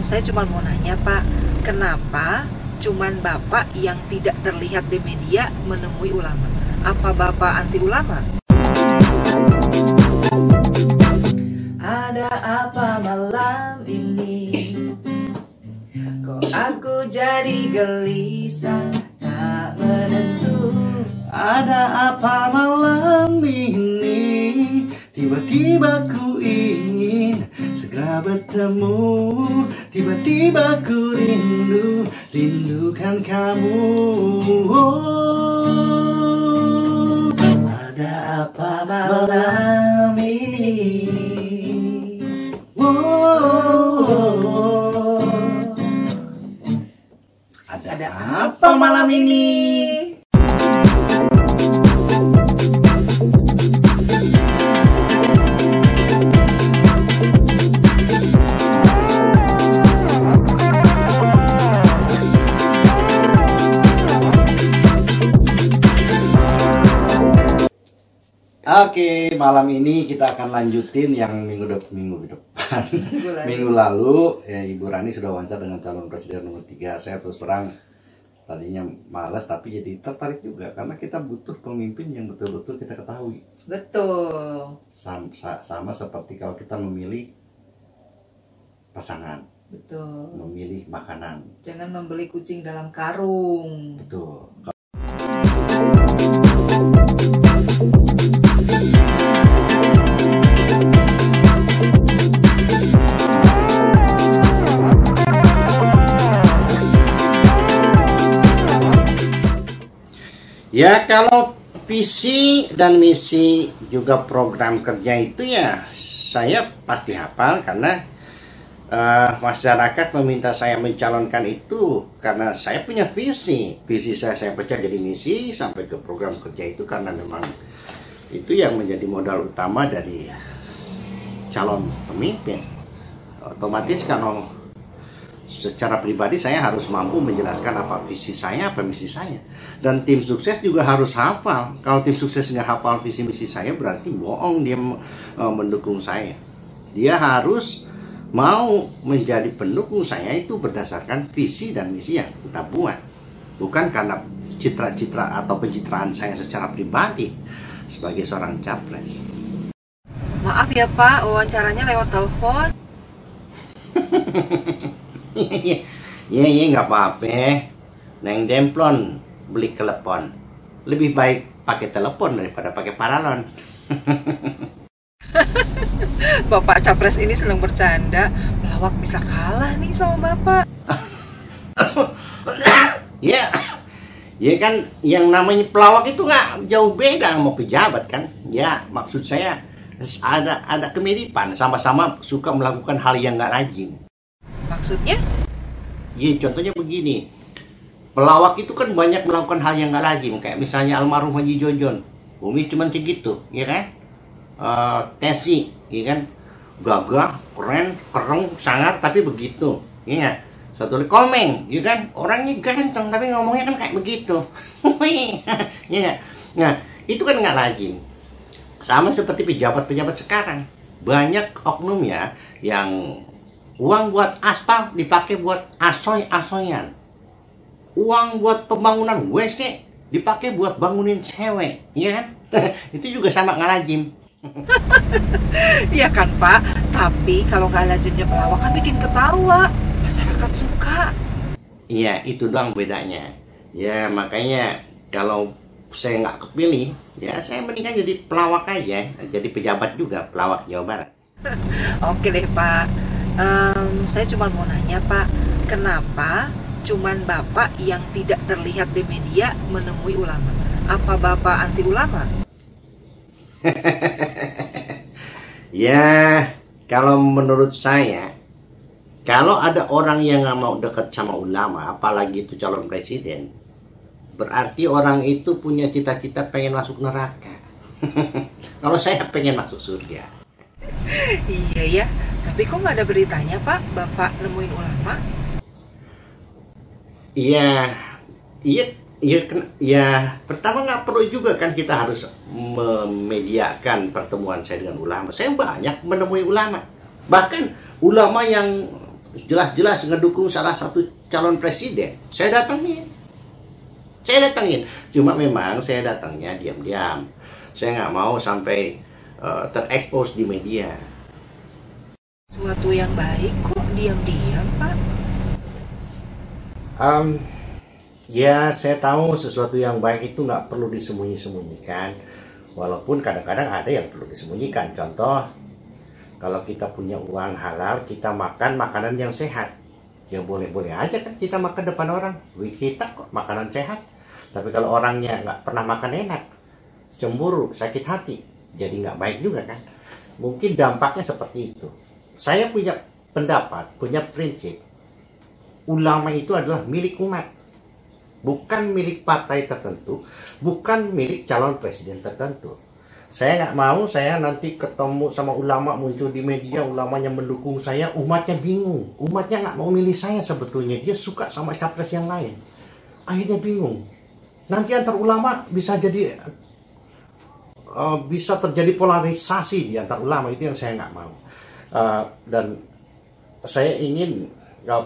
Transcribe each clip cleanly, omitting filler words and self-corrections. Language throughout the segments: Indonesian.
Saya cuma mau nanya Pak, kenapa cuman Bapak yang tidak terlihat di media menemui ulama? Apa Bapak anti ulama? Ada apa malam ini? Kok aku jadi gelisah, tak menentu. Ada apa malam ini? Tiba-tiba ku ingin segera bertemu. Tiba-tiba ku rindukan kamu. Oh, ada apa malam ini? Oh, ada apa malam ini? Oke, malam ini kita akan lanjutin yang minggu depan. Minggu lalu ya, Ibu Rani sudah wawancara dengan calon presiden nomor 3. Saya terus terang tadinya malas, tapi jadi tertarik juga karena kita butuh pemimpin yang betul-betul kita ketahui. Betul. Sama seperti kalau kita memilih pasangan. Betul. Memilih makanan. Jangan membeli kucing dalam karung. Betul. Ya, kalau visi dan misi juga program kerja itu ya saya pasti hafal karena masyarakat meminta saya mencalonkan itu karena saya punya visi saya pecah jadi misi sampai ke program kerja itu karena memang itu yang menjadi modal utama dari calon pemimpin. Otomatis kalau secara pribadi saya harus mampu menjelaskan apa visi saya, apa misi saya. Dan tim sukses juga harus hafal. Kalau tim sukses nggak hafal visi misi saya berarti bohong dia mendukung saya. Dia harus mau menjadi pendukung saya itu berdasarkan visi dan misi yang kita buat. Bukan karena citra-citra atau pencitraan saya secara pribadi sebagai seorang capres. Maaf ya Pak, wawancaranya lewat telepon. Iya nggak apa-apa. Neng Demplon beli telepon. Lebih baik pakai telepon daripada pakai paralon. Bapak capres ini senang bercanda. Pelawak bisa kalah nih sama Bapak. Ya kan yang namanya pelawak itu nggak jauh beda mau pejabat kan. Ya maksud saya ada kemiripan, sama-sama suka melakukan hal yang nggak lazim. Maksudnya? Ya contohnya begini, pelawak itu kan banyak melakukan hal yang nggak lazim, kayak misalnya almarhum Haji Jojon, umi cuman segitu, ya kan? Tesi, ya kan? Gagah, keren, kereng, sangar, tapi begitu, ya nggak? Satu lagi Komeng, ya kan? Orangnya ganteng, tapi ngomongnya kan kayak begitu, ya nggak? Nah, itu kan nggak lazim. Sama seperti pejabat-pejabat sekarang, banyak oknum ya yang uang buat aspal dipakai buat asoy-asoyan. Uang buat pembangunan WC dipakai buat bangunin cewek, ya kan? Itu juga sama nggak lazim. Iya kan Pak, tapi kalau nggak lazimnya pelawak kan bikin ketawa, masyarakat suka. Iya, itu doang bedanya. Ya makanya kalau saya nggak kepilih, ya saya mendingan jadi pelawak aja, jadi pejabat juga, pelawak Jawa Barat. Oke deh Pak, saya cuma mau nanya Pak, kenapa cuman Bapak yang tidak terlihat di media menemui ulama? Apa Bapak anti ulama? Ya, kalau menurut saya, kalau ada orang yang nggak mau dekat sama ulama, apalagi itu calon presiden, berarti orang itu punya cita-cita pengen masuk neraka. Kalau saya pengen masuk surga. Iya ya, tapi kok nggak ada beritanya Pak, Bapak nemuin ulama? Iya, pertama nggak perlu juga kan kita harus memediakan pertemuan saya dengan ulama. Saya banyak menemui ulama, bahkan ulama yang jelas-jelas ngedukung salah satu calon presiden, saya datangin. Cuma memang saya datangnya diam-diam. Saya nggak mau sampai terekspos di media. Suatu yang baik kok diam-diam, Pak? Ya, saya tahu sesuatu yang baik itu nggak perlu disembunyi-sembunyikan. Walaupun kadang-kadang ada yang perlu disembunyikan. Contoh, kalau kita punya uang halal, kita makan makanan yang sehat. Ya boleh-boleh aja kan kita makan depan orang. Duit kita kok makanan sehat. Tapi kalau orangnya nggak pernah makan enak, cemburu, sakit hati, jadi nggak baik juga kan. Mungkin dampaknya seperti itu. Saya punya pendapat, punya prinsip. Ulama itu adalah milik umat. Bukan milik partai tertentu, bukan milik calon presiden tertentu. Saya nggak mau saya nanti ketemu sama ulama muncul di media, ulamanya mendukung saya, umatnya bingung. Umatnya nggak mau milih saya sebetulnya, dia suka sama capres yang lain. Akhirnya bingung. Nanti antar ulama bisa terjadi polarisasi di antar ulama, itu yang saya nggak mau. Dan saya ingin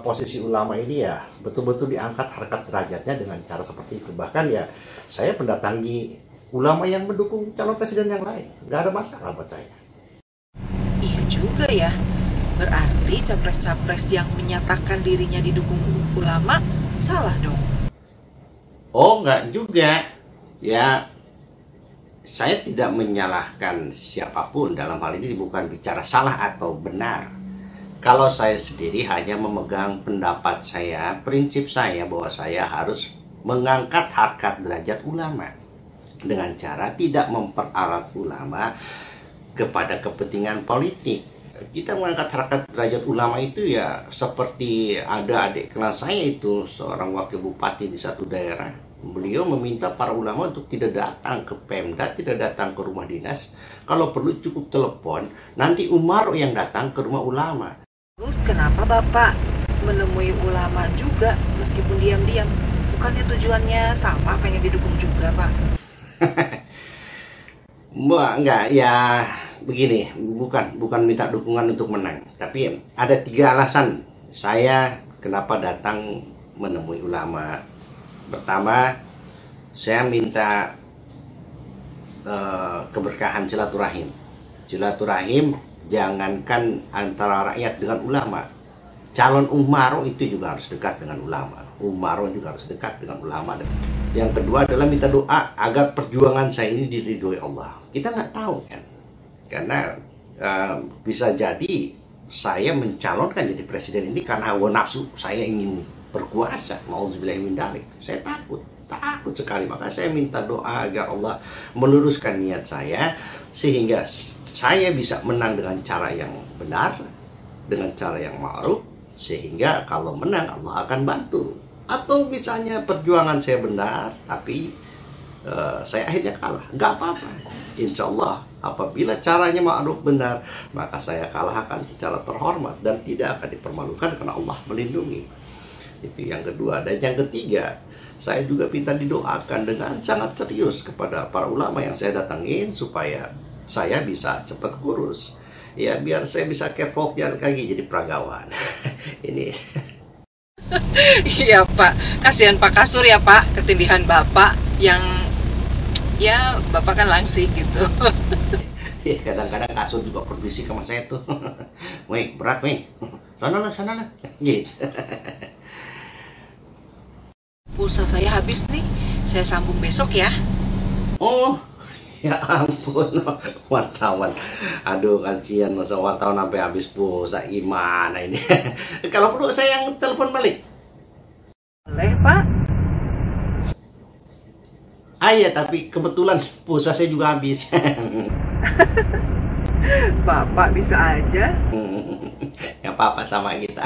posisi ulama ini ya betul-betul diangkat harkat derajatnya dengan cara seperti itu. Bahkan ya saya mendatangi ulama yang mendukung calon presiden yang lain, nggak ada masalah buat saya. Iya juga ya, berarti capres-capres yang menyatakan dirinya didukung ulama salah dong. Oh, nggak juga ya, saya tidak menyalahkan siapapun dalam hal ini, bukan bicara salah atau benar. Kalau saya sendiri hanya memegang pendapat saya, prinsip saya bahwa saya harus mengangkat harkat derajat ulama dengan cara tidak memperalat ulama kepada kepentingan politik. Kita mengangkat harkat derajat ulama itu ya seperti ada adik kelas saya itu, seorang wakil bupati di satu daerah. Beliau meminta para ulama untuk tidak datang ke Pemda, tidak datang ke rumah dinas. Kalau perlu cukup telepon, nanti umaro yang datang ke rumah ulama. Terus kenapa Bapak menemui ulama juga meskipun diam-diam? Bukannya tujuannya sama, pengen didukung juga, Pak? Enggak, ya begini, bukan minta dukungan untuk menang. Tapi ada 3 alasan saya kenapa datang menemui ulama. Pertama, saya minta keberkahan silaturahim. Jangankan antara rakyat dengan ulama, calon umaro itu juga harus dekat dengan ulama. Umaro juga harus dekat dengan ulama. Yang kedua adalah minta doa agar perjuangan saya ini diridhoi Allah. Kita nggak tahu kan, karena bisa jadi saya mencalonkan jadi presiden ini karena hawa nafsu saya ingin berkuasa. Mauzubillahi min dzalik. Saya takut sekali, maka saya minta doa agar Allah meluruskan niat saya sehingga saya bisa menang dengan cara yang benar, dengan cara yang ma'ruf, sehingga kalau menang Allah akan bantu. Atau misalnya perjuangan saya benar tapi saya akhirnya kalah, nggak apa-apa. Insya Allah apabila caranya ma'ruf benar, maka saya kalahkan secara terhormat dan tidak akan dipermalukan karena Allah melindungi. Itu yang kedua. Dan yang ketiga, saya juga minta didoakan dengan sangat serius kepada para ulama yang saya datangin supaya saya bisa cepat kurus. Ya biar saya bisa catwalk jalan kaki jadi peragawan. Ini. Iya Pak, kasihan Pak Kasur ya Pak, ketindihan Bapak yang ya Bapak kan langsing gitu. Ya kadang-kadang Kasur juga berbisik sama saya tuh. Weh, berat weh. Sana lah. Gitu. Pulsa saya habis nih, saya sambung besok ya. Oh, ya ampun, wartawan. Aduh, kasihan masa wartawan sampai habis pulsa, gimana ini? Kalau perlu saya yang telepon balik. Boleh, Pak? Iya, tapi kebetulan pulsa saya juga habis. Bapak bisa aja. Gak apa-apa sama kita.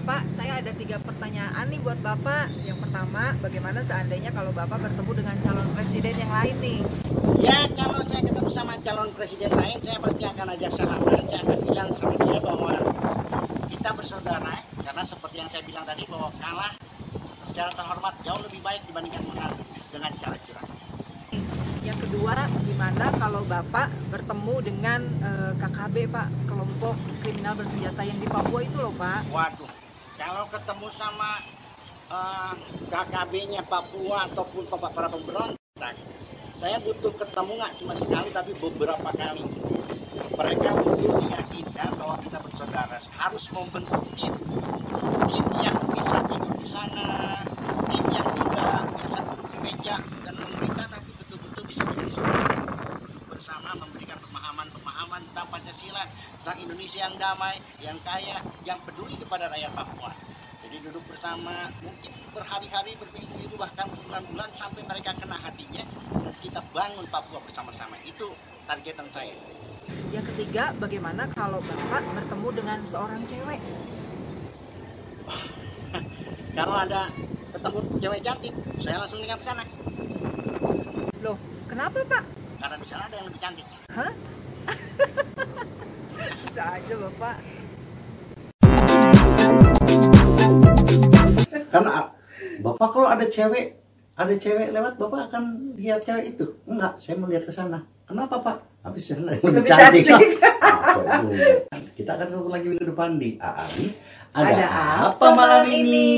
Pak, saya ada 3 pertanyaan nih buat Bapak. Yang pertama, bagaimana seandainya kalau Bapak bertemu dengan calon presiden yang lain nih? Ya, kalau saya ketemu sama calon presiden lain, saya pasti akan ajak salaman. Saya akan bilang sama dia bahwa kita bersaudara, karena seperti yang saya bilang tadi bahwa kalah secara terhormat jauh lebih baik dibandingkan menang dengan cara curang. Yang kedua, gimana kalau Bapak bertemu dengan KKB Pak, kelompok kriminal bersenjata yang di Papua itu loh Pak? Waduh, kalau ketemu sama KKB-nya Papua ataupun para pemberontak, saya butuh ketemu nggak cuma sekali tapi beberapa kali. Mereka butuh diyakinkan bahwa kita bersaudara, harus membentuk tim yang bisa tidur di sana, tim yang juga biasa duduk di meja dan memerintah, tapi betul-betul bisa menjadi saudara bersama, memberikan pemahaman tentang Pancasila, tentang Indonesia yang damai, yang kaya, yang peduli kepada rakyat Papua. Jadi duduk bersama, mungkin berhari-hari, berminggu-minggu, bahkan berbulan-bulan sampai mereka kena hatinya, dan kita bangun Papua bersama-sama. Itu targetan saya. Yang ketiga, bagaimana kalau Bapak bertemu dengan seorang cewek? Kalau ada ketemu cewek cantik, saya langsung nikah ke sana. Loh, kenapa Pak? Karena di sana ada yang lebih cantik. Hah? Bisa aja Bapak. Karena Bapak kalau ada cewek lewat, Bapak akan lihat cewek itu. Enggak, saya mau lihat ke sana. Kenapa Pak? Habis sana yang lebih cantik. Kita akan ketemu lagi minggu depan di AAI. Ada apa malam ini?